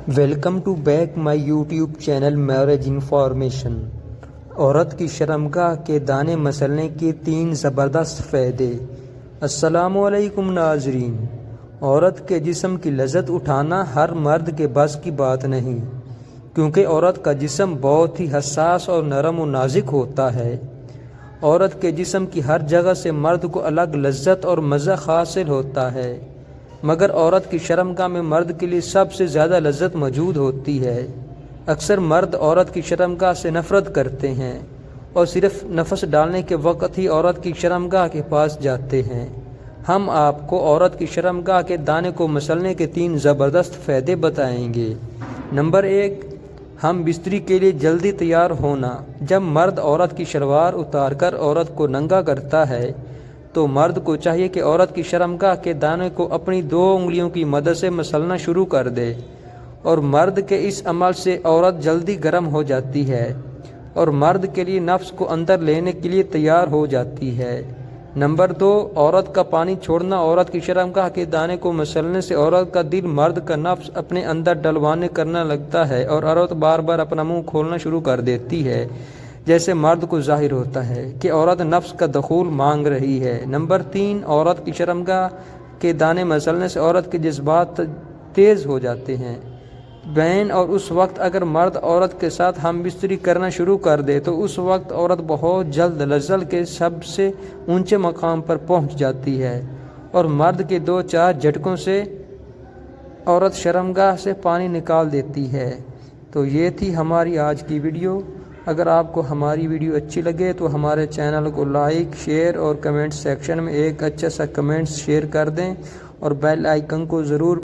Welcome to back my YouTube channel marriage information. عورت کی شرمگاہ کے دانے مسلنے کے 3 زبردست فائدے۔ السلام علیکم ناظرین۔ عورت کے جسم کی لذت اٹھانا ہر مرد کے بس کی بات نہیں، کیونکہ عورت کا جسم بہت ہی حساس اور نرم و نازک ہوتا ہے۔ عورت کے جسم کی ہر جگہ سے مرد کو الگ لذت اور مزہ حاصل ہوتا ہے، مگر عورت کی شرمگاہ میں مرد کے لیے سب سے زیادہ لذت موجود ہوتی ہے۔ اکثر مرد عورت کی شرمگاہ سے نفرت کرتے ہیں اور صرف نفس ڈالنے کے وقت ہی عورت کی شرمگاہ کے پاس جاتے ہیں۔ ہم آپ کو عورت کی شرمگاہ کے دانے کو مسلنے کے 3 زبردست فائدے بتائیں گے۔ نمبر 1، ہم بستری کے لیے جلدی تیار ہونا۔ جب مرد عورت کی شلوار اتار کر عورت کو ننگا کرتا ہے تو مرد کو چاہیے کہ عورت کی شرمگاہ کے دانے کو اپنی 2 انگلیوں کی مدد سے مسلنا شروع کر دے، اور مرد کے اس عمل سے عورت جلدی گرم ہو جاتی ہے اور مرد کے لیے نفس کو اندر لینے کے لیے تیار ہو جاتی ہے۔ نمبر 2، عورت کا پانی چھوڑنا۔ عورت کی شرمگاہ کے دانے کو مسلنے سے عورت کا دل مرد کا نفس اپنے اندر ڈلوانے کرنا لگتا ہے اور عورت بار بار اپنا منہ کھولنا شروع کر دیتی ہے، جیسے مرد کو ظاہر ہوتا ہے کہ عورت نفس کا دخول مانگ رہی ہے۔ نمبر 3، عورت کی شرمگاہ کے دانے مسلنے سے عورت کے جذبات تیز ہو جاتے ہیں۔ بہن، اور اس وقت اگر مرد عورت کے ساتھ ہم بستری کرنا شروع کر دے تو اس وقت عورت بہت جلد لذت کے سب سے اونچے مقام پر پہنچ جاتی ہے اور مرد کے 2-4 جھٹکوں سے عورت شرمگاہ سے پانی نکال دیتی ہے۔ تو یہ تھی ہماری آج کی ویڈیو۔ اگر آپ کو ہماری ویڈیو اچھی لگے تو ہمارے چینل کو لائک، شیئر اور کمنٹ سیکشن میں ایک اچھا سا کمنٹ شیئر کر دیں اور بیل آئیکن کو ضرور